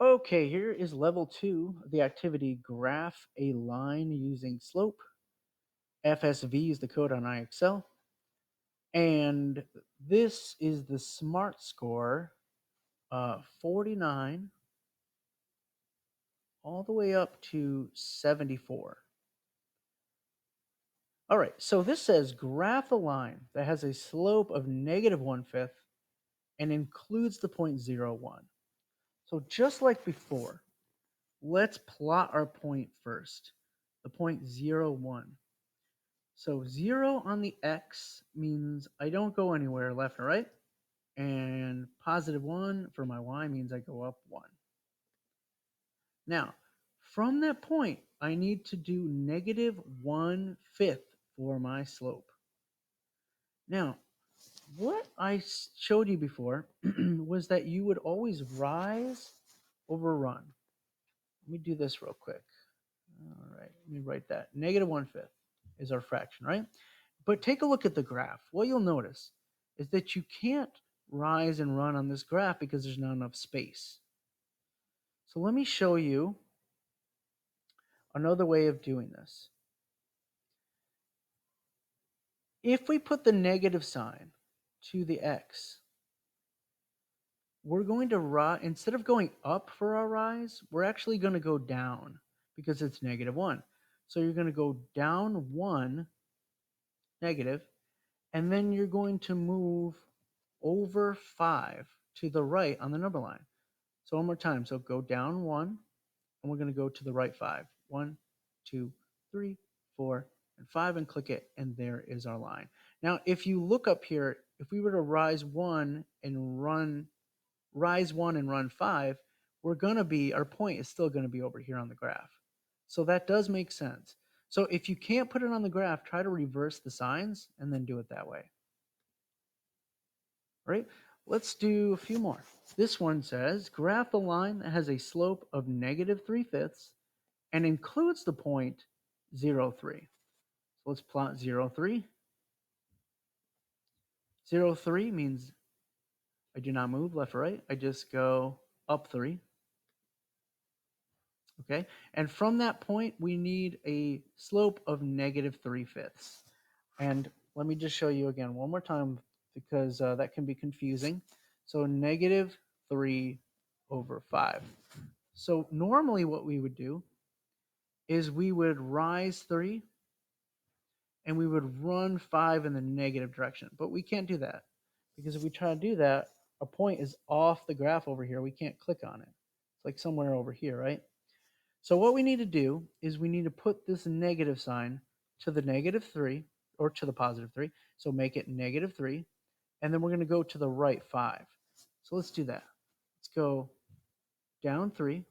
Okay, here is level 2 of the activity graph a line using slope. FSV is the code on IXL. And this is the SMART score 49 all the way up to 74. All right, so this says graph a line that has a slope of -1/5 and includes the point 0, 1. So just like before, let's plot our point first, the point 0, 1. So 0 on the x means I don't go anywhere left or right, and +1 for my y means I go up 1. Now, from that point, I need to do -1/5 for my slope. Now, what I showed you before was that you would always rise over run. Let me do this real quick. All right, let me write that. -1/5 is our fraction, right? But take a look at the graph. What you'll notice is that you can't rise and run on this graph because there's not enough space. So let me show you another way of doing this. If we put the negative sign to the x, we're going to rise, instead of going up for our rise, we're actually going to go down because it's -1. So you're going to go down 1, negative, and then you're going to move over 5 to the right on the number line. So one more time. So go down 1, and we're going to go to the right 5. 1, 2, 3, 4, and 5, and click it, and there is our line. Now, if you look up here, if we were to rise 1 and run 5, we're going to be, our point is still going to be over here on the graph. So that does make sense. So if you can't put it on the graph, try to reverse the signs and then do it that way. All right, let's do a few more. This one says, graph a line that has a slope of -3/5 and includes the point 0, 3. So let's plot 0, 3. 0, 3 means I do not move left or right. I just go up 3. Okay, and from that point, we need a slope of -3/5. And let me just show you again one more time because that can be confusing. So -3/5. So normally what we would do is we would rise 3 and we would run 5 in the negative direction. But we can't do that because if we try to do that, a point is off the graph over here. We can't click on it. It's like somewhere over here, right? So what we need to do is we need to put this negative sign to the -3 or to the +3. So make it -3. And then we're going to go to the right 5. So let's do that. Let's go down 3.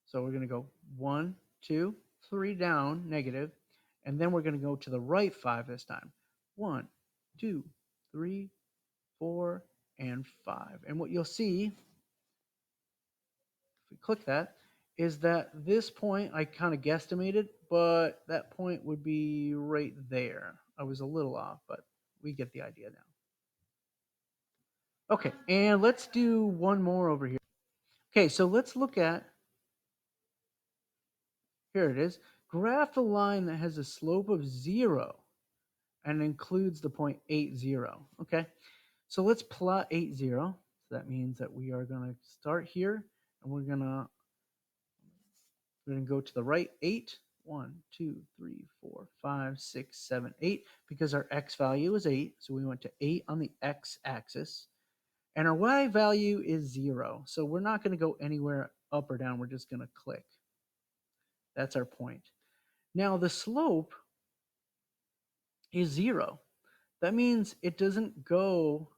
So we're going to go 1, 2, 3 down, negative, and then we're going to go to the right 5 this time. 1, 2, 3, 4, and 5. And what you'll see, if we click that, is that this point I kind of guesstimated, but that point would be right there. I was a little off, but we get the idea now. Okay, and let's do one more over here. Okay, so let's look at, here it is, graph a line that has a slope of 0 and includes the point 8, 0. Okay, so let's plot 8, 0. So that means that we are going to start here and we're going to go to the right 8. 1, 2, 3, 4, 5, 6, 7, 8, because our x value is 8. So we went to 8 on the x axis. And our y value is 0. So we're not going to go anywhere up or down. We're just going to click. That's our point. Now the slope is 0. That means it doesn't go,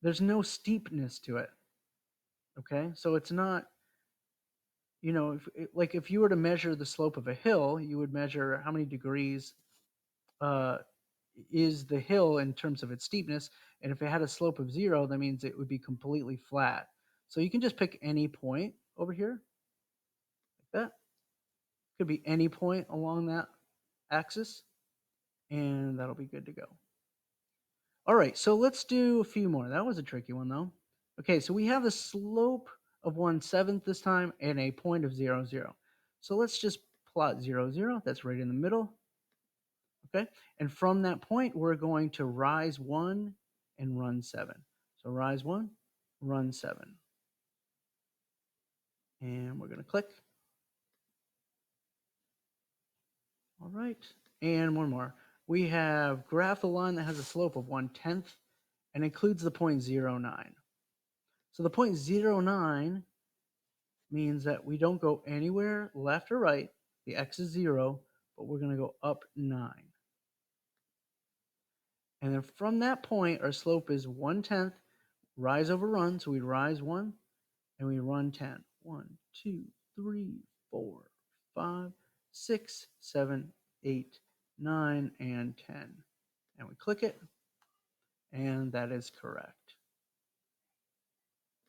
there's no steepness to it. Okay, so it's not, if you were to measure the slope of a hill, you would measure how many degrees is the hill in terms of its steepness. And if it had a slope of 0, that means it would be completely flat. So you can just pick any point over here, like that. Could be any point along that axis, and that'll be good to go. All right, so let's do a few more. That was a tricky one, though. Okay, so we have a slope of 1/7 this time and a point of 0, 0. So let's just plot 0, 0. That's right in the middle. Okay, and from that point, we're going to rise 1 and run 7. So rise 1, run 7. And we're going to click. All right, and one more. We have graph the line that has a slope of 1/10 and includes the point 0, 0.9. So the point 0.9 means that we don't go anywhere left or right. The x is 0, but we're going to go up 9. And then from that point, our slope is 1/10, rise over run. So we rise 1 and we run 10. 1, 2, 3, 4, 5, 6, 7, 8, 9, and 10. And we click it, and that is correct.